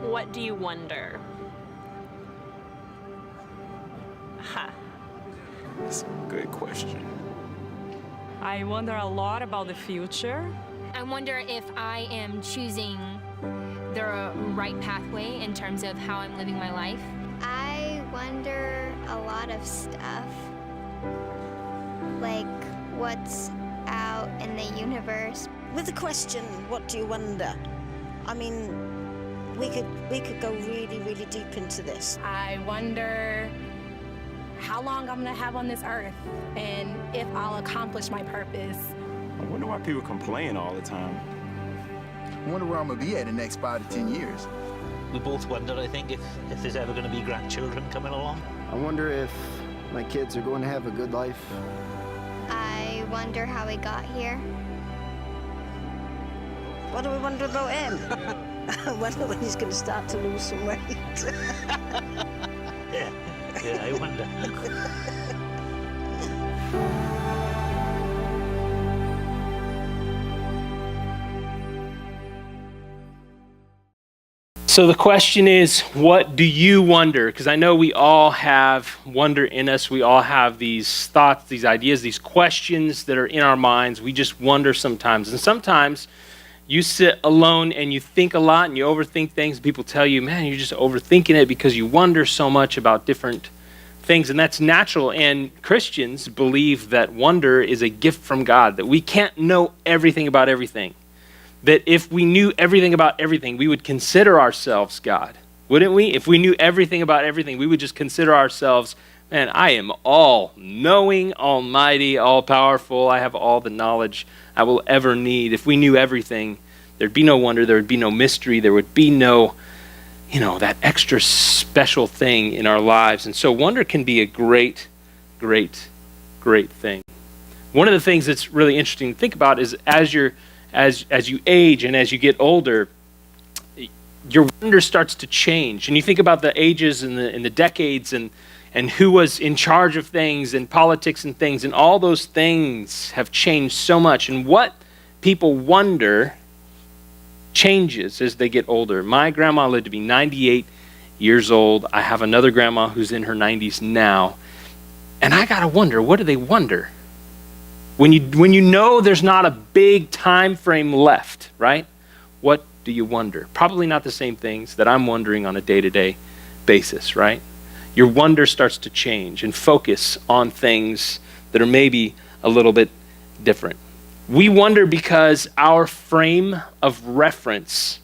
What do you wonder? That's a good question. I wonder a lot about the future. I wonder if I am choosing the right pathway in terms of how I'm living my life. I wonder a lot of stuff, like what's out in the universe. With the question, what do you wonder? I mean, we could go really, really deep into this. I wonder how long I'm gonna have on this earth and if I'll accomplish my purpose. I wonder why people complain all the time. I wonder where I'm gonna be at in the next 5 to 10 years. We both wonder, I think, if there's ever going to be grandchildren coming along. I wonder if my kids are going to have a good life. I wonder how we got here. What do we wonder about him? I wonder when he's going to start to lose some weight. Yeah, I wonder. So the question is, what do you wonder? Because I know we all have wonder in us. We all have these thoughts, these ideas, these questions that are in our minds. We just wonder sometimes. And sometimes you sit alone and you think a lot and you overthink things. People tell you, man, you're just overthinking it because you wonder so much about different things. And that's natural. And Christians believe that wonder is a gift from God, that we can't know everything about everything. That if we knew everything about everything, we would consider ourselves God, wouldn't we? If we knew everything about everything, we would just consider ourselves, man, I am all-knowing, almighty, all-powerful. I have all the knowledge I will ever need. If we knew everything, there'd be no wonder, there would be no mystery, there would be no, that extra special thing in our lives. And so wonder can be a great, great, great thing. One of the things that's really interesting to think about is as you age and as you get older, your wonder starts to change. And you think about the ages and the decades and who was in charge of things and politics and things, and all those things have changed so much. And what people wonder changes as they get older. My grandma lived to be 98 years old. I have another grandma who's in her 90s now. And I gotta wonder, what do they wonder? When you know there's not a big time frame left, right? What do you wonder? Probably not the same things that I'm wondering on a day-to-day basis, right? Your wonder starts to change and focus on things that are maybe a little bit different. We wonder because our frame of reference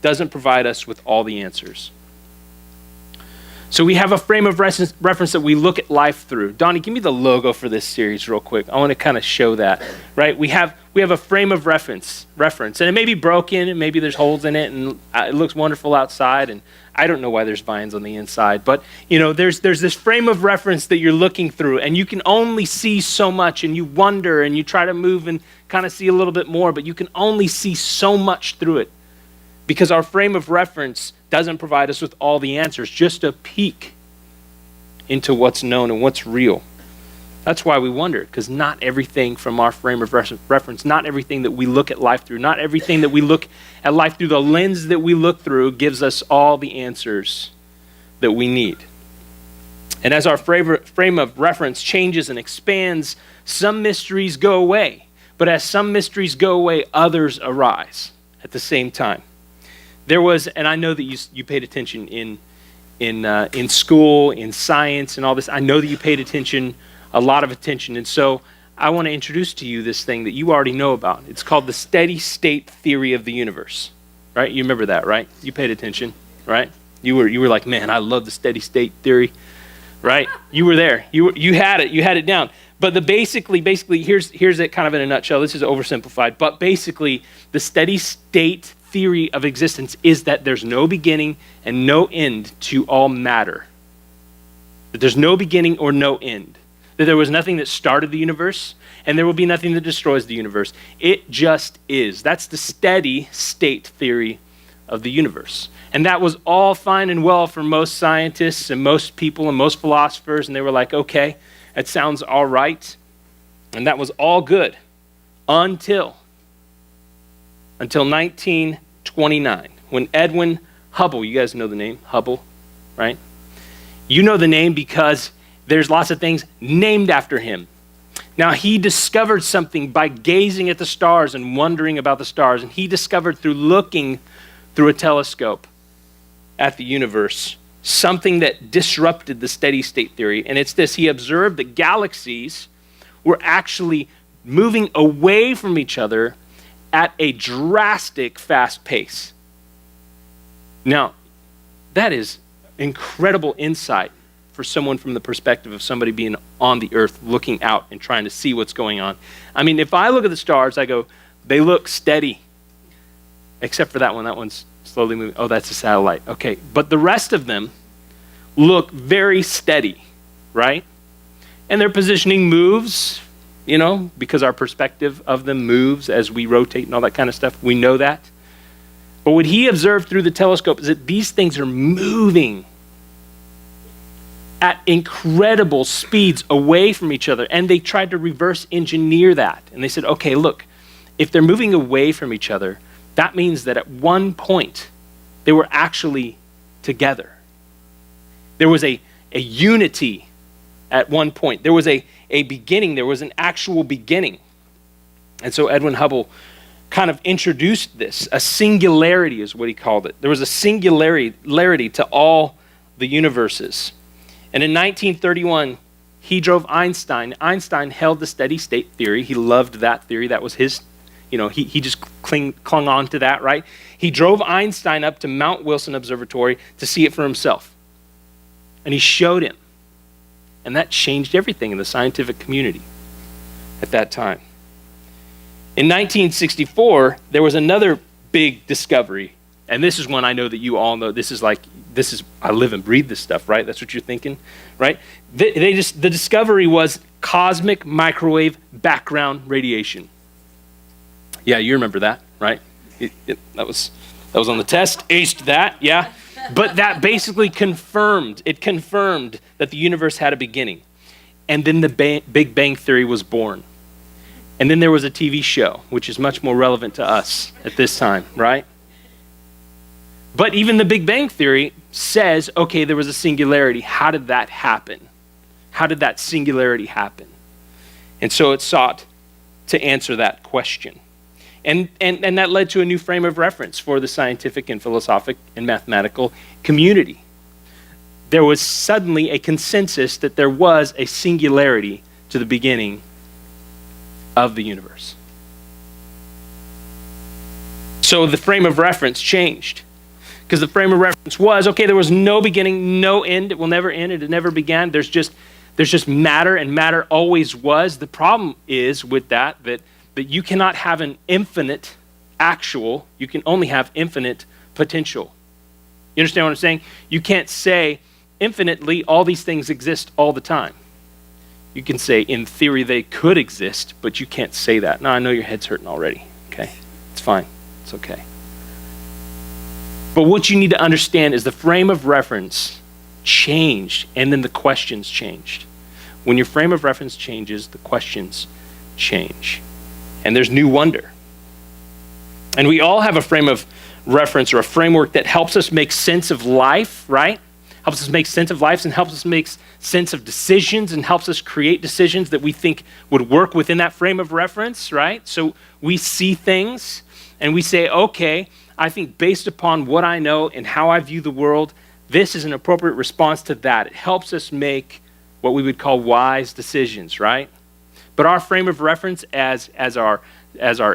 doesn't provide us with all the answers. So we have a frame of reference that we look at life through. Donnie, give me the logo for this series real quick. I want to kind of show that, right? We have a frame of reference, and it may be broken, and maybe there's holes in it, and it looks wonderful outside, and I don't know why there's vines on the inside, but there's this frame of reference that you're looking through, and you can only see so much, and you wonder, and you try to move and kind of see a little bit more, but you can only see so much through it because our frame of reference doesn't provide us with all the answers, just a peek into what's known and what's real. That's why we wonder, because not everything from our frame of reference, not everything that we look at life through, not everything that we look at life through the lens that we look through gives us all the answers that we need. And as our frame of reference changes and expands, some mysteries go away. But as some mysteries go away, others arise at the same time. There was, and I know that you paid attention in school, in science, and all this. I know that you paid attention, a lot of attention, and so I want to introduce to you this thing that you already know about. It's called the steady state theory of the universe, right? You remember that, right? You paid attention, right? You were like, man, I love the steady state theory, right? You were there. You had it down. But basically, here's it kind of in a nutshell. This is oversimplified, but basically, the steady state theory of existence is that there's no beginning and no end to all matter. That there's no beginning or no end. that there was nothing that started the universe, and there will be nothing that destroys the universe. It just is. That's the steady state theory of the universe. And that was all fine and well for most scientists and most people and most philosophers, and they were like, okay, that sounds all right. And that was all good until 1929, when Edwin Hubble, you guys know the name, Hubble, right? You know the name because there's lots of things named after him. Now, he discovered something by gazing at the stars and wondering about the stars, and he discovered through looking through a telescope at the universe something that disrupted the steady state theory, and it's this. He observed that galaxies were actually moving away from each other at a drastic fast pace. Now, that is incredible insight for someone from the perspective of somebody being on the earth looking out and trying to see what's going on. I mean, if I look at the stars, I go, they look steady. Except for that one. That one's slowly moving. Oh, that's a satellite. Okay, but the rest of them look very steady, right? And their positioning moves, you know, because our perspective of them moves as we rotate and all that kind of stuff. We know that. But what he observed through the telescope is that these things are moving at incredible speeds away from each other. And they tried to reverse engineer that. And they said, okay, look, if they're moving away from each other, that means that at one point they were actually together. There was a unity at one point. There was a beginning. There was an actual beginning. And so Edwin Hubble kind of introduced this. A singularity is what he called it. There was a singularity to all the universes. And in 1931, he drove Einstein. Einstein held the steady state theory. He loved that theory. That was his, you know, he just clung on to that, right? He drove Einstein up to Mount Wilson Observatory to see it for himself. And he showed him. And that changed everything in the scientific community at that time. In 1964, there was another big discovery. And this is one I know that you all know. I live and breathe this stuff, right? That's what you're thinking, right? The discovery was cosmic microwave background radiation. Yeah, you remember that, right? That was on the test. Aced that, yeah. But that basically confirmed that the universe had a beginning. And then the Big Bang Theory was born. And then there was a TV show, which is much more relevant to us at this time, right? But even the Big Bang Theory says, okay, there was a singularity. How did that happen? How did that singularity happen? And so it sought to answer that question. And that led to a new frame of reference for the scientific and philosophic and mathematical community. There was suddenly a consensus that there was a singularity to the beginning of the universe. So the frame of reference changed. Because the frame of reference was, okay, there was no beginning, no end. It will never end. It never began. There's just matter, and matter always was. The problem is with that you cannot have an infinite actual. You can only have infinite potential. You understand what I'm saying? You can't say infinitely all these things exist all the time. You can say in theory they could exist, but you can't say that. No, I know your head's hurting already. Okay, it's fine. It's okay. But what you need to understand is the frame of reference changed, and then the questions changed. When your frame of reference changes, the questions change. And there's new wonder. And we all have a frame of reference or a framework that helps us make sense of life, right? Helps us make sense of life and helps us make sense of decisions and helps us create decisions that we think would work within that frame of reference, right? So we see things and we say, okay, I think based upon what I know and how I view the world, this is an appropriate response to that. It helps us make what we would call wise decisions, right? But our frame of reference as our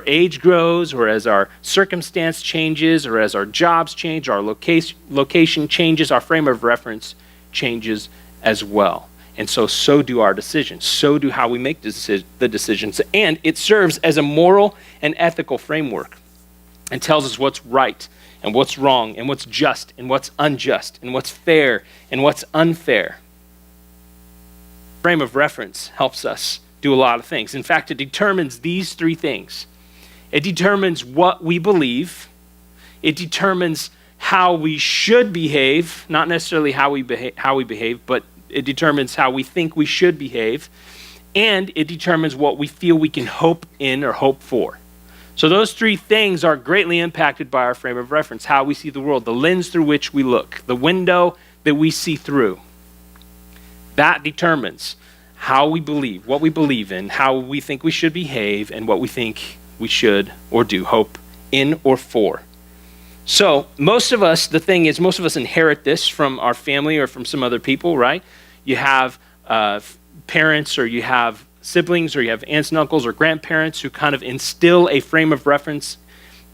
age grows or as our circumstance changes or as our jobs change, our location changes, our frame of reference changes as well. And so do our decisions. So do how we make the decisions. And it serves as a moral and ethical framework and tells us what's right and what's wrong and what's just and what's unjust and what's fair and what's unfair. frame of reference helps us do a lot of things. In fact, it determines these three things. It determines what we believe. It determines how we should behave, not necessarily how we behave, but it determines how we think we should behave. And it determines what we feel we can hope in or hope for. So those three things are greatly impacted by our frame of reference, how we see the world, the lens through which we look, the window that we see through. That determines how we believe, what we believe in, how we think we should behave, and what we think we should or do hope in or for. So most of us, the thing is, most of us inherit this from our family or from some other people, right? You have parents, or you have siblings, or you have aunts and uncles or grandparents who kind of instill a frame of reference,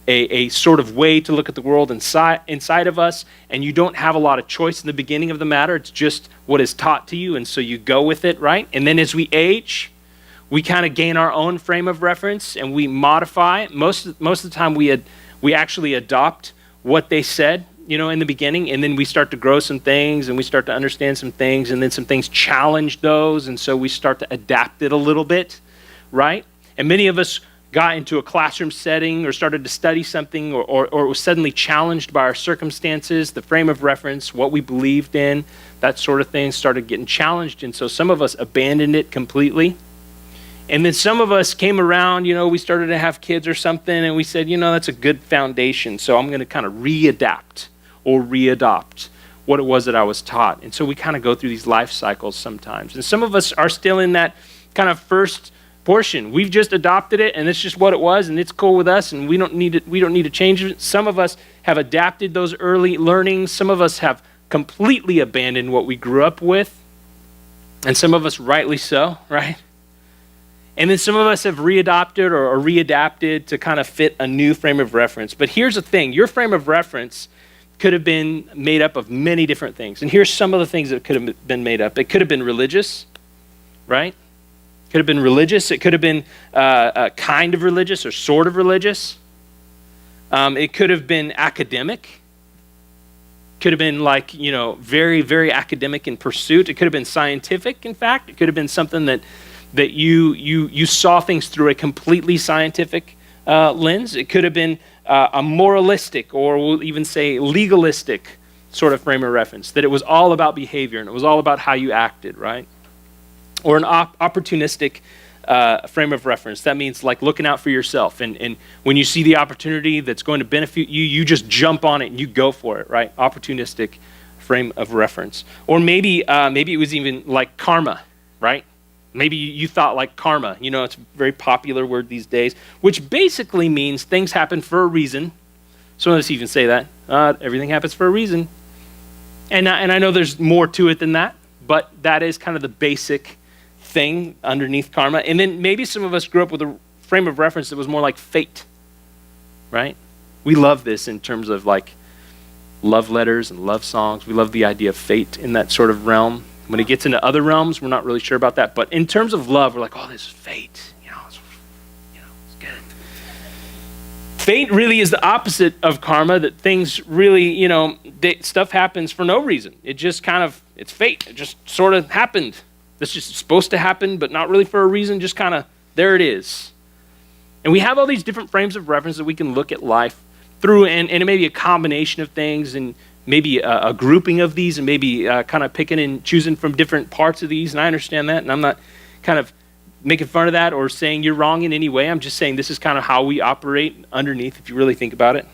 a sort of way to look at the world inside of us, and you don't have a lot of choice in the beginning of the matter. It's just what is taught to you, and so you go with it, right? And then as we age, we kind of gain our own frame of reference, and we modify. Most of the time, we actually adopt what they said, in the beginning, and then we start to grow some things, and we start to understand some things, and then some things challenge those, and so we start to adapt it a little bit, right? And many of us got into a classroom setting or started to study something, or was suddenly challenged by our circumstances, the frame of reference, what we believed in, that sort of thing started getting challenged, and so some of us abandoned it completely. And then some of us came around, we started to have kids or something, and we said, that's a good foundation, so I'm going to kind of readapt or readopt what it was that I was taught. And so we kind of go through these life cycles sometimes. And some of us are still in that kind of first portion. We've just adopted it, and it's just what it was, and it's cool with us, and we don't need to change it. Some of us have adapted those early learnings. Some of us have completely abandoned what we grew up with, and some of us rightly so, right? And then some of us have readopted or readapted to kind of fit a new frame of reference. But here's the thing. Your frame of reference could have been made up of many different things. And here's some of the things that could have been made up. It could have been religious, right? It could have been religious. It could have been a kind of religious or sort of religious. It could have been academic. Could have been very, very academic in pursuit. It could have been scientific, in fact. It could have been something that you saw things through a completely scientific lens. It could have been a moralistic, or we'll even say legalistic sort of frame of reference, that it was all about behavior and it was all about how you acted, right? Or an opportunistic frame of reference. That means like looking out for yourself, and when you see the opportunity that's going to benefit you, you just jump on it and you go for it, right? Opportunistic frame of reference. Or maybe it was even like karma, right? Maybe you thought like karma. It's a very popular word these days, which basically means things happen for a reason. Some of us even say that. Everything happens for a reason. And I know there's more to it than that, but that is kind of the basic thing underneath karma. And then maybe some of us grew up with a frame of reference that was more like fate, right? We love this in terms of like love letters and love songs. We love the idea of fate in that sort of realm. When it gets into other realms, we're not really sure about that. But in terms of love, we're like, oh, this is fate. It's good. Fate really is the opposite of karma, that things really, stuff happens for no reason. It just it's fate. It just sort of happened. It's just supposed to happen, but not really for a reason. Just kind of, there it is. And we have all these different frames of reference that we can look at life through, and it may be a combination of things, and maybe a grouping of these, and maybe kind of picking and choosing from different parts of these. And I understand that, and I'm not kind of making fun of that or saying you're wrong in any way. I'm just saying this is kind of how we operate underneath, if you really think about it.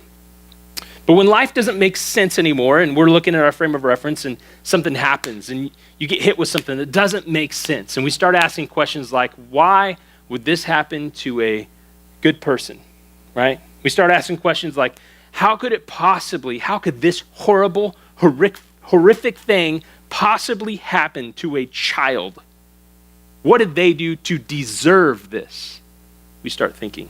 But when life doesn't make sense anymore, and we're looking at our frame of reference, and something happens, and you get hit with something that doesn't make sense, and we start asking questions like, why would this happen to a good person, right? We start asking questions like, how could this horrible, horrific thing possibly happen to a child? What did they do to deserve this? We start thinking.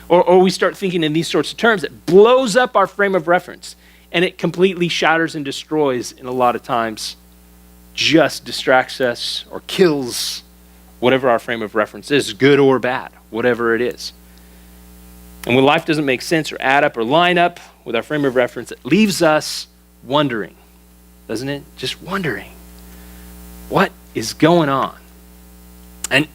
Or we start thinking in these sorts of terms. It blows up our frame of reference, and it completely shatters and destroys, and a lot of times just distracts us or kills whatever our frame of reference is, good or bad, whatever it is. And when life doesn't make sense or add up or line up with our frame of reference, it leaves us wondering, doesn't it? Just wondering, what is going on? And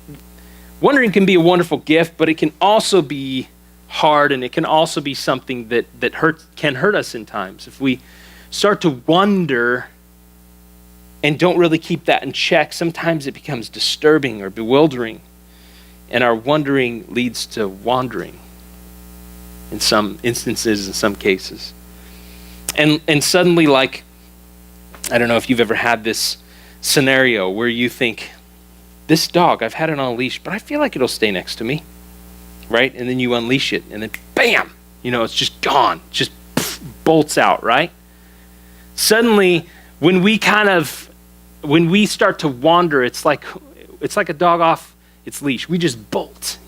wondering can be a wonderful gift, but it can also be hard, and it can also be something that can hurt us in times. If we start to wonder and don't really keep that in check, sometimes it becomes disturbing or bewildering, and our wondering leads to wandering in some instances, in some cases. And suddenly, like, I don't know if you've ever had this scenario where you think, this dog, I've had it on a leash, but I feel like it'll stay next to me, right? And then you unleash it, and then bam, it's just gone. It just bolts out, right? Suddenly, when we start to wander, it's like a dog off its leash. We just bolt,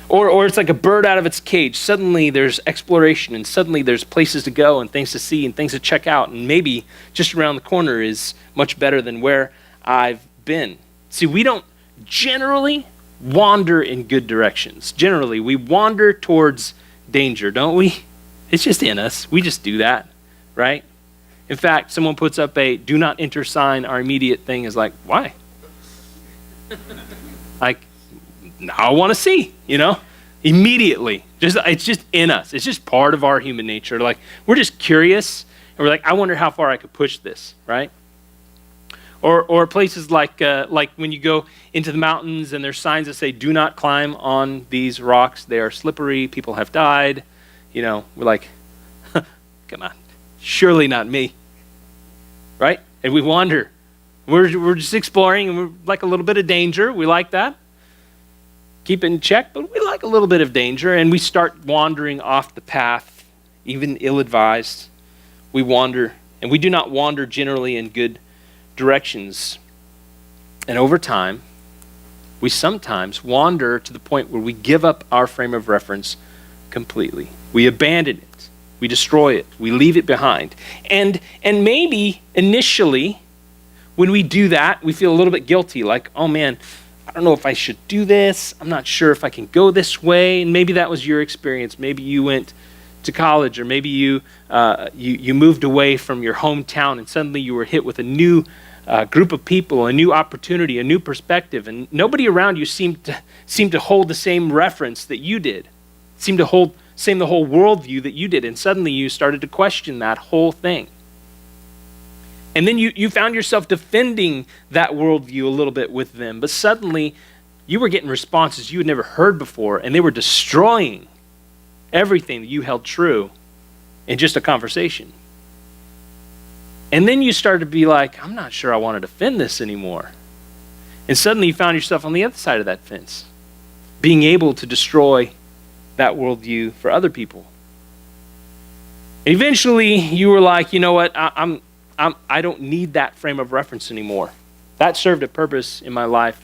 Or it's like a bird out of its cage. Suddenly there's exploration, and suddenly there's places to go and things to see and things to check out, and maybe just around the corner is much better than where I've been. See, we don't generally wander in good directions. Generally, we wander towards danger, don't we? It's just in us. We just do that, right? In fact, someone puts up a do not enter sign, our immediate thing is like, why? Like, now I want to see, immediately. It's just in us. It's just part of our human nature. Like, we're just curious, and we're like, I wonder how far I could push this, right? Or places like when you go into the mountains and there's signs that say, do not climb on these rocks. They are slippery. People have died. We're like, come on, surely not me, right? And we wander. We're just exploring, and we're like a little bit of danger. We like that. Keep it in check, but we like a little bit of danger, and we start wandering off the path, even ill-advised. We wander, and we do not wander generally in good directions. And over time, we sometimes wander to the point where we give up our frame of reference completely. We abandon it. We destroy it. We leave it behind. And maybe initially, when we do that, we feel a little bit guilty, like, oh man, I don't know if I should do this. I'm not sure if I can go this way. And maybe that was your experience. Maybe you went to college, or maybe you moved away from your hometown, and suddenly you were hit with a new group of people, a new opportunity, a new perspective, and nobody around you seemed to hold the same reference that you did, seemed to hold the whole worldview that you did, and suddenly you started to question that whole thing. And then you found yourself defending that worldview a little bit with them, but suddenly you were getting responses you had never heard before, and they were destroying everything that you held true in just a conversation. And then you started to be like, I'm not sure I want to defend this anymore. And suddenly you found yourself on the other side of that fence, being able to destroy that worldview for other people. Eventually you were like, you know what, I don't need that frame of reference anymore. That served a purpose in my life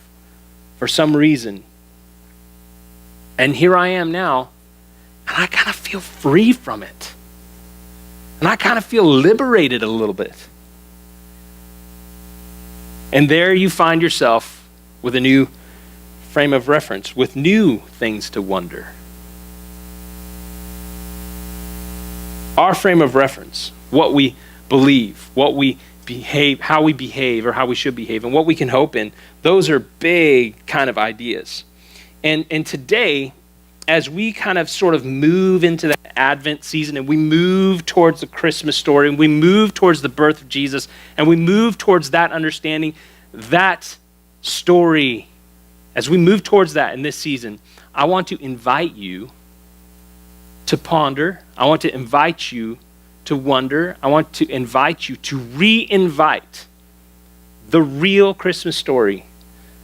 for some reason. And here I am now, and I kind of feel free from it. And I kind of feel liberated a little bit. And there you find yourself with a new frame of reference, with new things to wonder. Our frame of reference, what we believe, what we behave, how we behave, or how we should behave, and what we can hope in, those are big kind of ideas. And today, as we kind of sort of move into that Advent season, and we move towards the Christmas story, and we move towards the birth of Jesus, and we move towards that understanding, that story, as we move towards that in this season, I want to invite you to ponder. I want to invite you to wonder. I want to invite you to re-invite the real Christmas story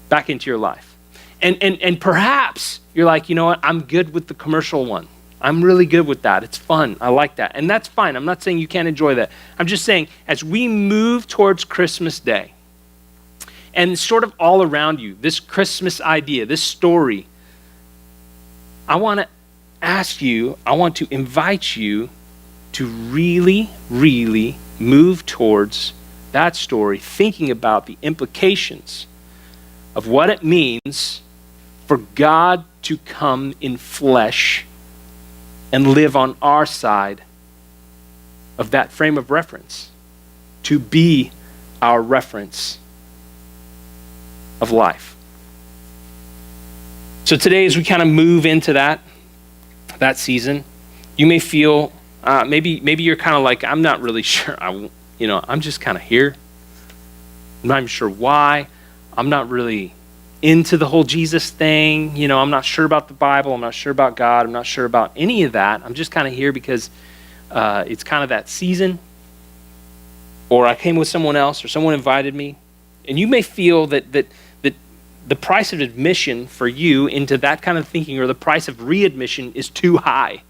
back into your life. And perhaps you're like, you know what, I'm good with the commercial one. I'm really good with that. It's fun. I like that. And that's fine. I'm not saying you can't enjoy that. I'm just saying, as we move towards Christmas Day, and sort of all around you, this Christmas idea, this story, I want to ask you, I want to invite you to really, really move towards that story, thinking about the implications of what it means for God to come in flesh and live on our side of that frame of reference, to be our reference of life. So today, as we kind of move into that season, you may feel, maybe you're kind of like, I'm not really sure. I'm just kind of here. I'm not even sure why. I'm not really into the whole Jesus thing. I'm not sure about the Bible. I'm not sure about God. I'm not sure about any of that. I'm just kind of here because it's kind of that season. Or I came with someone else, or someone invited me. And you may feel that the price of admission for you into that kind of thinking, or the price of readmission, is too high.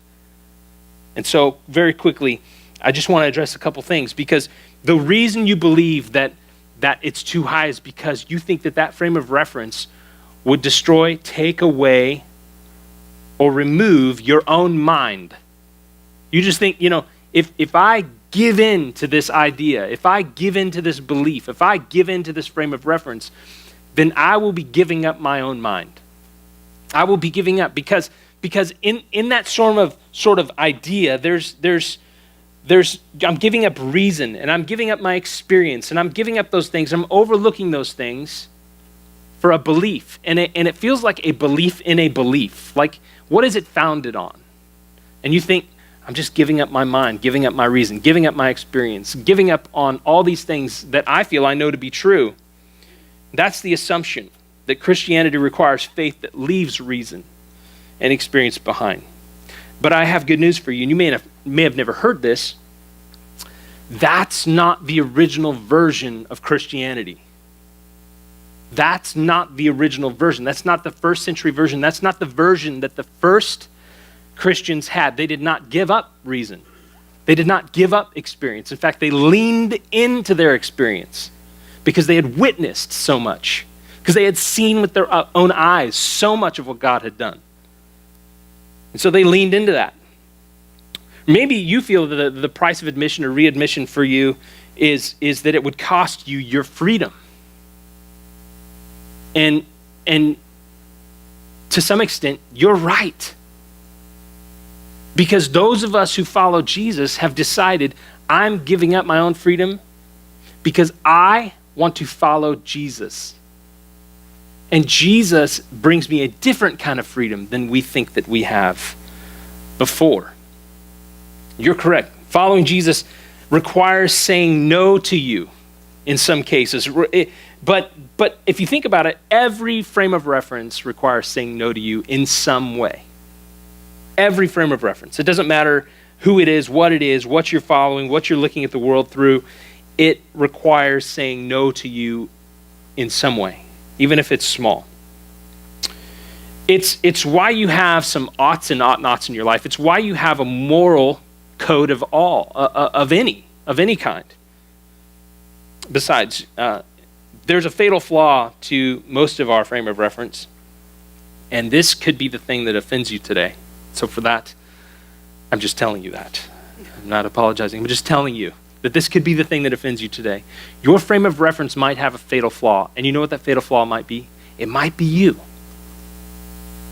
And so very quickly, I just want to address a couple things, because the reason you believe that it's too high is because you think that frame of reference would destroy, take away, or remove your own mind. You just think, if I give in to this idea, if I give in to this belief, if I give in to this frame of reference, then I will be giving up my own mind. I will be giving up because in that sort of idea, I'm giving up reason, and I'm giving up my experience, and I'm giving up those things. I'm overlooking those things for a belief, and it feels like a belief in a belief. Like, what is it founded on? And you think, I'm just giving up my mind, giving up my reason, giving up my experience, giving up on all these things that I feel I know to be true. That's the assumption, that Christianity requires faith that leaves reason and experience behind. But I have good news for you, and you may have never heard this. That's not the original version of Christianity. That's not the original version. That's not the first century version. That's not the version that the first Christians had. They did not give up reason. They did not give up experience. In fact, they leaned into their experience because they had witnessed so much, because they had seen with their own eyes so much of what God had done. And so they leaned into that. Maybe you feel that the price of admission or readmission for you is that it would cost you your freedom. And to some extent, you're right. Because those of us who follow Jesus have decided, I'm giving up my own freedom because I want to follow Jesus. And Jesus brings me a different kind of freedom than we think that we have before. You're correct. Following Jesus requires saying no to you in some cases. But if you think about it, every frame of reference requires saying no to you in some way. Every frame of reference. It doesn't matter who it is, what you're following, what you're looking at the world through. It requires saying no to you in some way, even if it's small. It's why you have some oughts and ought-nots in your life. It's why you have a moral code of any kind. Besides, there's a fatal flaw to most of our frame of reference, and this could be the thing that offends you today. So for that, I'm just telling you that. I'm not apologizing. I'm just telling you that this could be the thing that offends you today. Your frame of reference might have a fatal flaw, and you know what that fatal flaw might be? It might be you.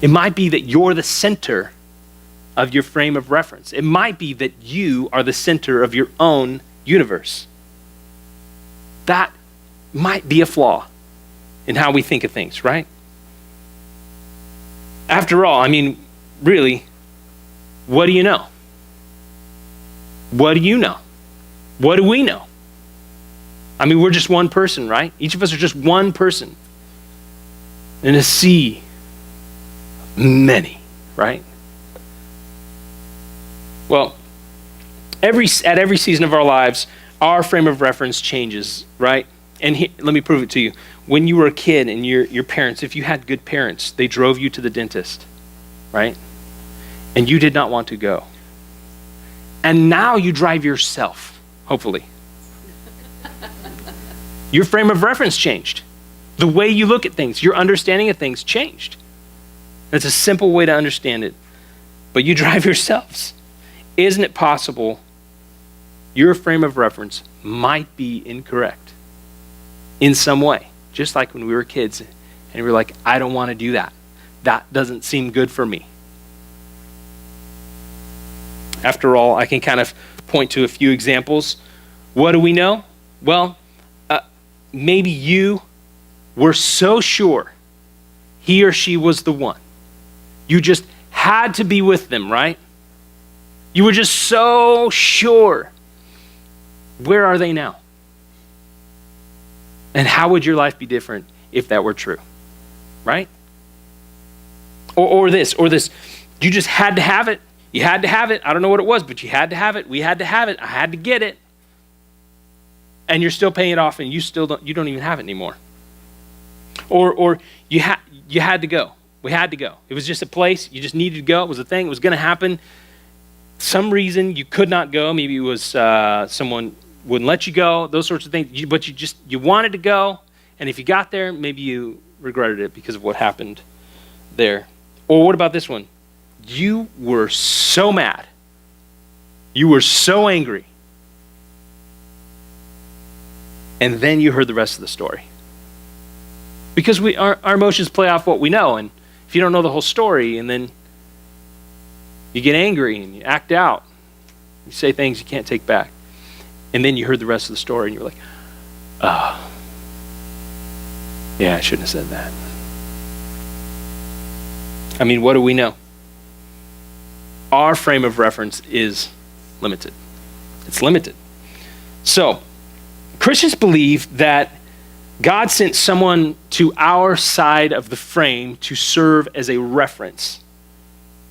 It might be that you're the center of your frame of reference. It might be that you are the center of your own universe. That might be a flaw in how we think of things, right? After all, really, what do you know? What do you know? What do we know? We're just one person, right? Each of us are just one person in a sea of many, right? Well, at every season of our lives, our frame of reference changes, right? And let me prove it to you. When you were a kid and your parents, if you had good parents, they drove you to the dentist, right? And you did not want to go. And now you drive yourself, hopefully. Your frame of reference changed. The way you look at things, your understanding of things changed. That's a simple way to understand it. But you drive yourselves. Isn't it possible your frame of reference might be incorrect in some way? Just like when we were kids and we were like, I don't want to do that. That doesn't seem good for me. After all, I can kind of point to a few examples. What do we know? Well, maybe you were so sure he or she was the one. You just had to be with them, right? You were just so sure. Where are they now? And how would your life be different if that were true? Right? Or this. You just had to have it. You had to have it. I don't know what it was, but you had to have it. We had to have it. I had to get it. And you're still paying it off, and you don't even have it anymore. Or you had to go. We had to go. It was just a place. You just needed to go. It was a thing. It was going to happen. Some reason you could not go. Maybe it was someone wouldn't let you go. Those sorts of things. But you wanted to go. And if you got there, maybe you regretted it because of what happened there. Or what about this one? You were so mad. You were so angry. And then you heard the rest of the story. Because our emotions play off what we know. And if you don't know the whole story, and then you get angry and you act out, you say things you can't take back. And then you heard the rest of the story and you're like, oh, yeah, I shouldn't have said that. I mean, what do we know? Our frame of reference is limited. It's limited. So, Christians believe that God sent someone to our side of the frame to serve as a reference,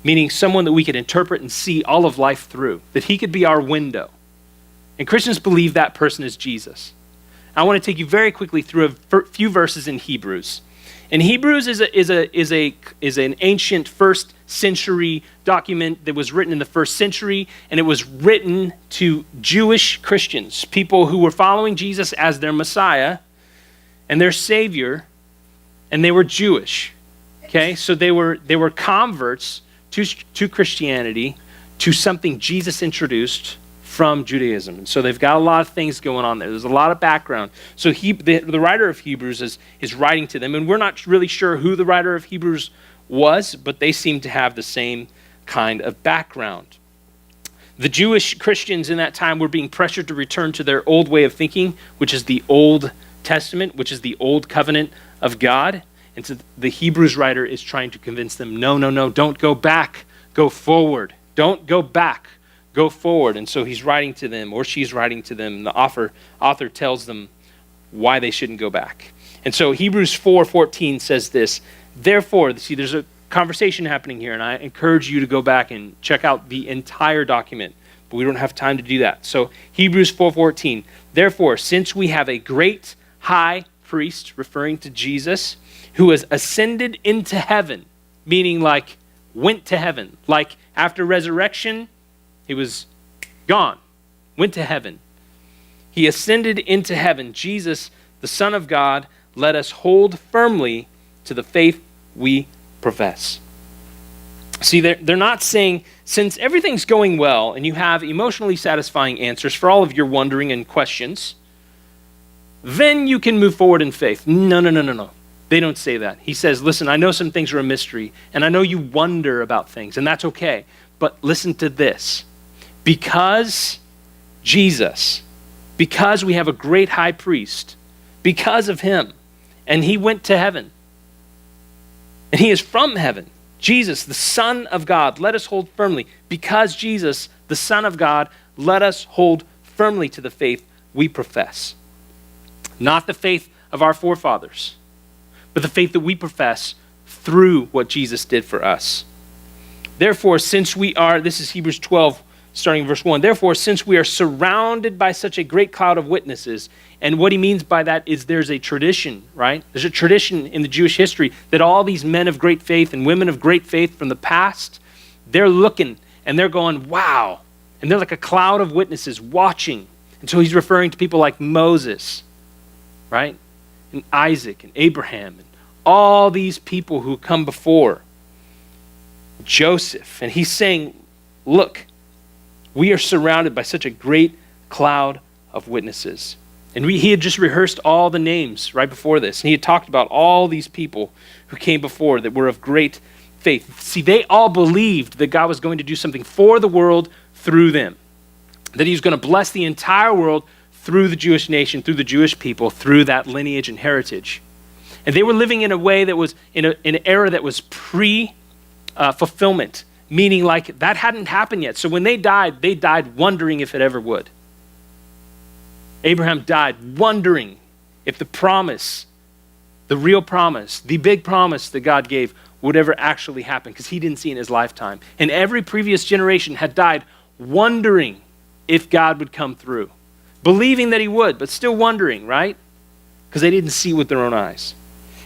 meaning someone that we could interpret and see all of life through, that he could be our window. And Christians believe that person is Jesus. I want to take you very quickly through a few verses in Hebrews. And Hebrews is an ancient first century document that was written in the first century, and it was written to Jewish Christians, people who were following Jesus as their Messiah and their Savior, and they were Jewish. Okay, so they were converts to Christianity, to something Jesus introduced from Judaism. And so they've got a lot of things going on there. There's a lot of background. So the writer of Hebrews is writing to them, and we're not really sure who the writer of Hebrews was, but they seem to have the same kind of background. The Jewish Christians in that time were being pressured to return to their old way of thinking, which is the Old Testament, which is the Old Covenant of God. And so the Hebrews writer is trying to convince them, no, don't go back, go forward. Don't go back, go forward. And so he's writing to them, or she's writing to them, and the author tells them why they shouldn't go back. And so Hebrews 4:14 says this, therefore, see, there's a conversation happening here, and I encourage you to go back and check out the entire document, but we don't have time to do that. So Hebrews 4:14, therefore, since we have a great high priest, referring to Jesus, who has ascended into heaven, meaning like went to heaven, like after resurrection, he was gone, went to heaven. He ascended into heaven. Jesus, the Son of God, let us hold firmly to the faith we profess. See, they're not saying, since everything's going well and you have emotionally satisfying answers for all of your wondering and questions, then you can move forward in faith. No. They don't say that. He says, listen, I know some things are a mystery, and I know you wonder about things, and that's okay. But listen to this. Because Jesus, because we have a great high priest, because of him, and he went to heaven, and he is from heaven, Jesus, the Son of God, let us hold firmly. Because Jesus, the Son of God, let us hold firmly to the faith we profess. Not the faith of our forefathers, but the faith that we profess through what Jesus did for us. Therefore, since we are, this is Hebrews 12, starting in verse 1, therefore, since we are surrounded by such a great cloud of witnesses, and what he means by that is there's a tradition, right? There's a tradition in the Jewish history that all these men of great faith and women of great faith from the past, they're looking and they're going, wow. And they're like a cloud of witnesses watching. And so he's referring to people like Moses, right? And Isaac and Abraham and all these people who come before. Joseph. And he's saying, look, we are surrounded by such a great cloud of witnesses. And he had just rehearsed all the names right before this. And he had talked about all these people who came before that were of great faith. See, they all believed that God was going to do something for the world through them. That he was going to bless the entire world through the Jewish nation, through the Jewish people, through that lineage and heritage. And they were living in a way that was, in an era that was fulfillment, meaning like that hadn't happened yet. So when they died wondering if it ever would. Abraham died wondering if the promise, the real promise, the big promise that God gave would ever actually happen, because he didn't see it in his lifetime. And every previous generation had died wondering if God would come through, believing that he would, but still wondering, right? Because they didn't see with their own eyes.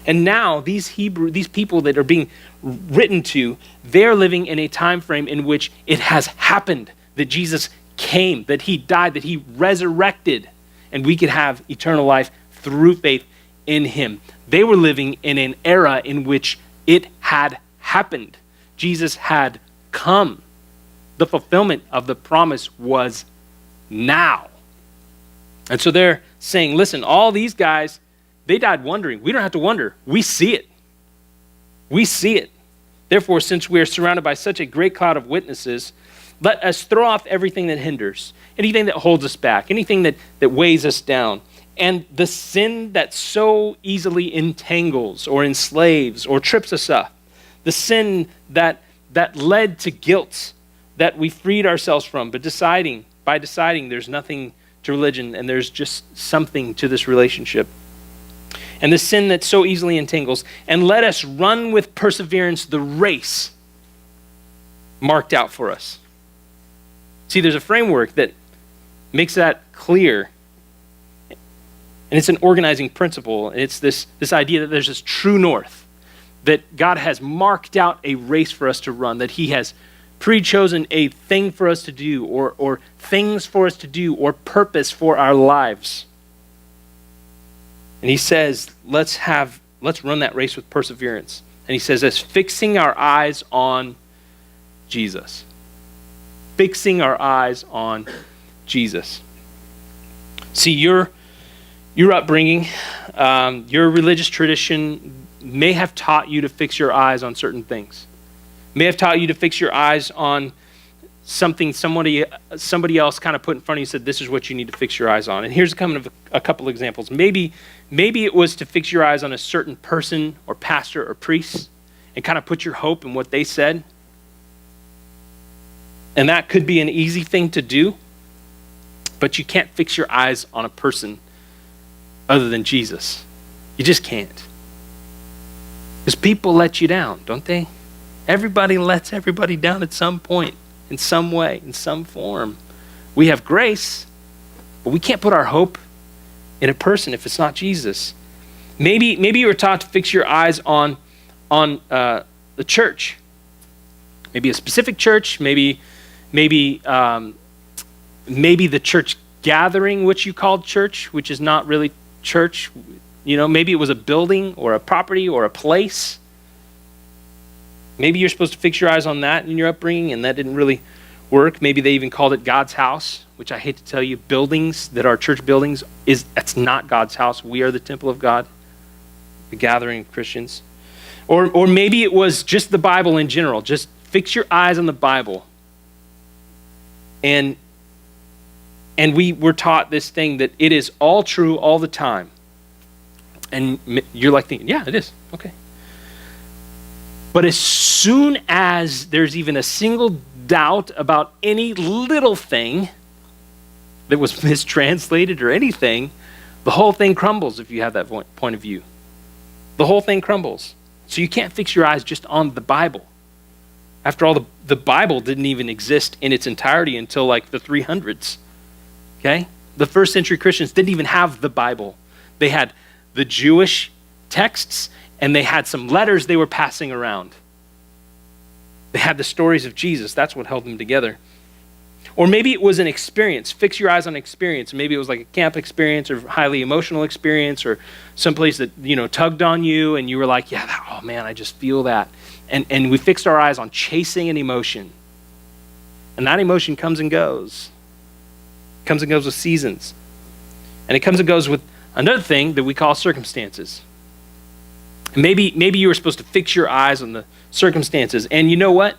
And now these people that are being written to, they're living in a time frame in which it has happened, that Jesus came, that he died, that he resurrected, and we could have eternal life through faith in him. They were living in an era in which it had happened. Jesus had come. The fulfillment of the promise was now. And so they're saying, listen, all these guys, they died wondering. We don't have to wonder. We see it. We see it. Therefore, since we are surrounded by such a great cloud of witnesses, let us throw off everything that hinders, anything that holds us back, anything that weighs us down, and the sin that so easily entangles or enslaves or trips us up, the sin that led to guilt that we freed ourselves from, but by deciding there's nothing to religion and there's just something to this relationship. And the sin that so easily entangles, and let us run with perseverance the race marked out for us. See, there's a framework that makes that clear. And it's an organizing principle. And it's this idea that there's this true north, that God has marked out a race for us to run, that he has pre-chosen a thing for us to do, or things for us to do, or purpose for our lives. And he says, let's run that race with perseverance. And he says this, fixing our eyes on Jesus. Fixing our eyes on Jesus. See, your upbringing, your religious tradition may have taught you to fix your eyes on certain things. May have taught you to fix your eyes on something somebody else kind of put in front of you and said, this is what you need to fix your eyes on. And here's kind of a couple examples. Maybe it was to fix your eyes on a certain person or pastor or priest and kind of put your hope in what they said. And that could be an easy thing to do, but you can't fix your eyes on a person other than Jesus. You just can't. Because people let you down, don't they? Everybody lets everybody down at some point, in some way, in some form. We have grace, but we can't put our hope in a person if it's not Jesus. Maybe you were taught to fix your eyes on the church. Maybe a specific church, maybe the church gathering, which you called church, which is not really church. You know, maybe it was a building or a property or a place. Maybe you're supposed to fix your eyes on that in your upbringing, and that didn't really work. Maybe they even called it God's house, which I hate to tell you, buildings that are church buildings, that's not God's house. We are the temple of God, the gathering of Christians. Or maybe it was just the Bible in general. Just fix your eyes on the Bible. And we were taught this thing that it is all true all the time. And you're like thinking, yeah, it is. Okay. But as soon as there's even a single doubt about any little thing that was mistranslated or anything, the whole thing crumbles if you have that point of view. The whole thing crumbles. So you can't fix your eyes just on the Bible. After all, the Bible didn't even exist in its entirety until like the 300s. Okay? The first century Christians didn't even have the Bible. They had the Jewish texts, and they had some letters they were passing around. They had the stories of Jesus. That's what held them together. Or maybe it was an experience. Fix your eyes on experience. Maybe it was like a camp experience or highly emotional experience or someplace that, tugged on you and you were like, yeah, oh man, I just feel that. And we fixed our eyes on chasing an emotion. And that emotion comes and goes. Comes and goes with seasons. And it comes and goes with another thing that we call circumstances. And maybe you were supposed to fix your eyes on the circumstances. And you know what?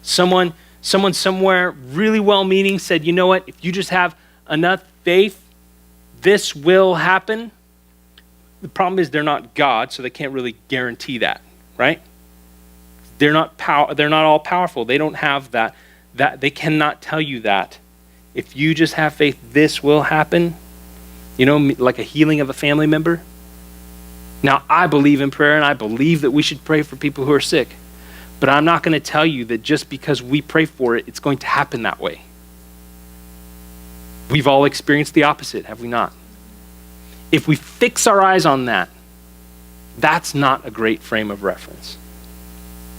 Someone somewhere really well-meaning said, you know what? If you just have enough faith, this will happen. The problem is they're not God, so they can't really guarantee that, right? They're not all powerful. They don't have that they cannot tell you that. If you just have faith, this will happen. You know, like a healing of a family member. Now, I believe in prayer, and I believe that we should pray for people who are sick. But I'm not going to tell you that just because we pray for it, it's going to happen that way. We've all experienced the opposite, have we not? If we fix our eyes on that, that's not a great frame of reference.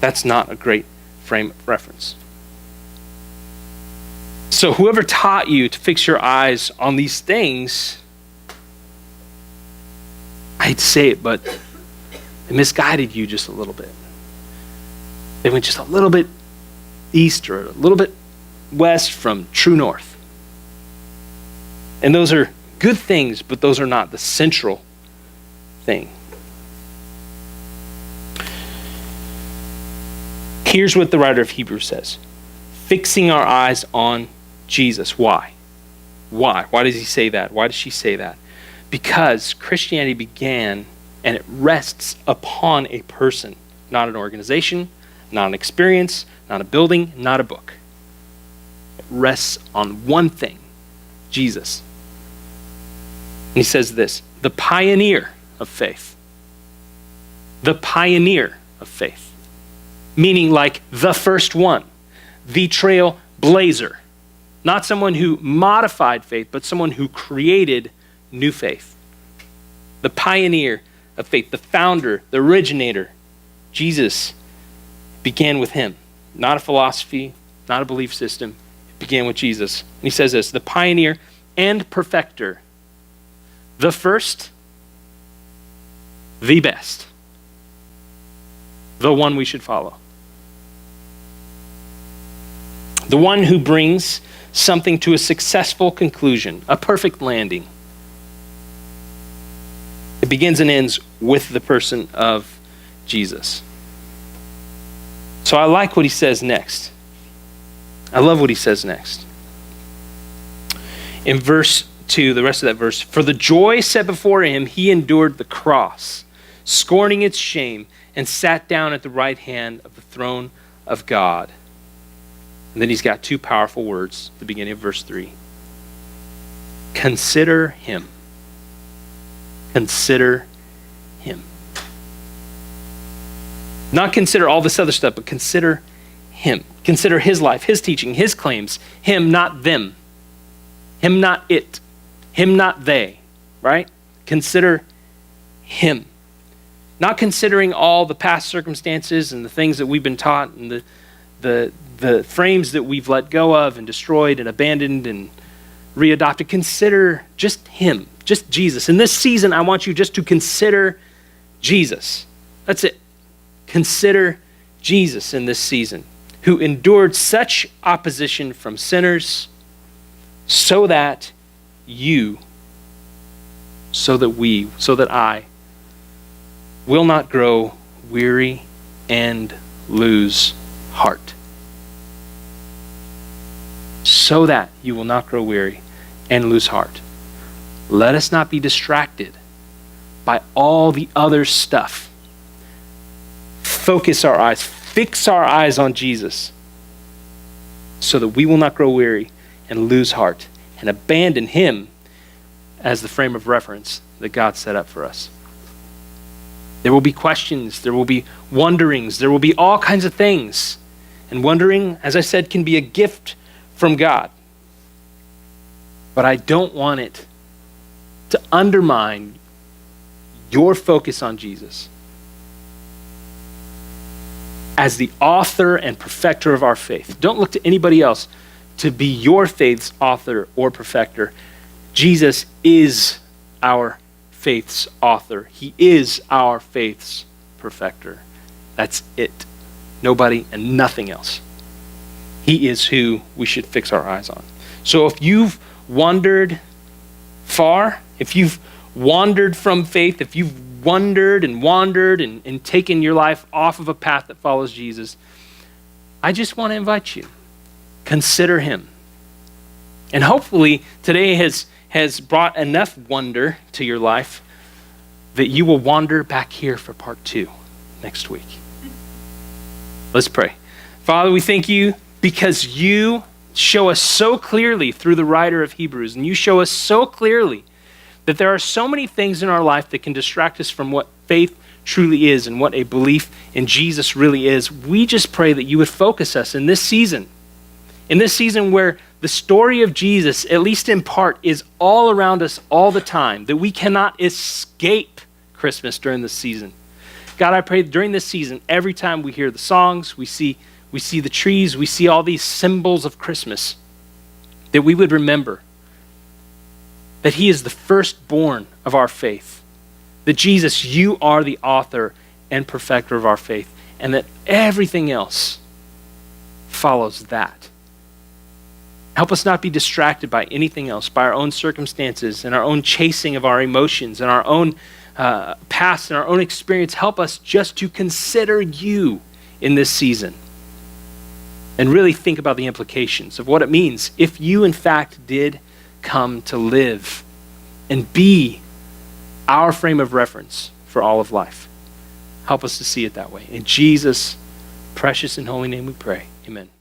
That's not a great frame of reference. So whoever taught you to fix your eyes on these things, I hate to say it, but they misguided you just a little bit. They went just a little bit east or a little bit west from true north. And those are good things, but those are not the central thing. Here's what the writer of Hebrews says. Fixing our eyes on Jesus. Why? Why? Why does he say that? Why does she say that? Because Christianity began and it rests upon a person, not an organization, not an experience, not a building, not a book. It rests on one thing, Jesus. And he says this, the pioneer of faith. The pioneer of faith. Meaning like the first one, the trailblazer. Not someone who modified faith, but someone who created new faith. The pioneer of faith, the founder, the originator. Jesus began with him. Not a philosophy, not a belief system. It began with Jesus. And he says this, the pioneer and perfecter. The first, the best. The one we should follow. The one who brings something to a successful conclusion, a perfect landing. It begins and ends with the person of Jesus. So I like what he says next. I love what he says next. In verse 2, the rest of that verse, for the joy set before him, he endured the cross, scorning its shame, and sat down at the right hand of the throne of God. And then he's got two powerful words at the beginning of verse 3. Consider him. Consider him. Not consider all this other stuff, but consider him. Consider his life, his teaching, his claims. Him, not them. Him, not it. Him, not they. Right? Consider him. Not considering all the past circumstances and the things that we've been taught and the frames that we've let go of and destroyed and abandoned and readopted. Consider just him, just Jesus. In this season, I want you just to consider Jesus. That's it. Consider Jesus in this season, who endured such opposition from sinners so that you, so that we, so that I will not grow weary and lose heart. So that you will not grow weary and lose heart. Let us not be distracted by all the other stuff. Focus our eyes, fix our eyes on Jesus so that we will not grow weary and lose heart and abandon him as the frame of reference that God set up for us. There will be questions, there will be wonderings, there will be all kinds of things. And wondering, as I said, can be a gift from God. But I don't want it to undermine your focus on Jesus as the author and perfecter of our faith. Don't look to anybody else to be your faith's author or perfecter. Jesus is our faith's author. He is our faith's perfecter. That's it. Nobody and nothing else. He is who we should fix our eyes on. So if you've wandered far, if you've wandered from faith, if you've wandered and taken your life off of a path that follows Jesus, I just want to invite you. Consider him. And hopefully today has brought enough wonder to your life that you will wander back here for part 2 next week. Let's pray. Father, we thank you because you show us so clearly through the writer of Hebrews, and you show us so clearly that there are so many things in our life that can distract us from what faith truly is and what a belief in Jesus really is. We just pray that you would focus us in this season where the story of Jesus, at least in part, is all around us all the time, that we cannot escape Christmas during this season. God, I pray that during this season, every time we hear the songs, we see the trees, we see all these symbols of Christmas, that we would remember that he is the firstborn of our faith, that Jesus, you are the author and perfecter of our faith, and that everything else follows that. Help us not be distracted by anything else, by our own circumstances and our own chasing of our emotions and our own past and our own experience. Help us just to consider you in this season and really think about the implications of what it means if you, in fact, did come to live and be our frame of reference for all of life. Help us to see it that way. In Jesus' precious and holy name we pray. Amen.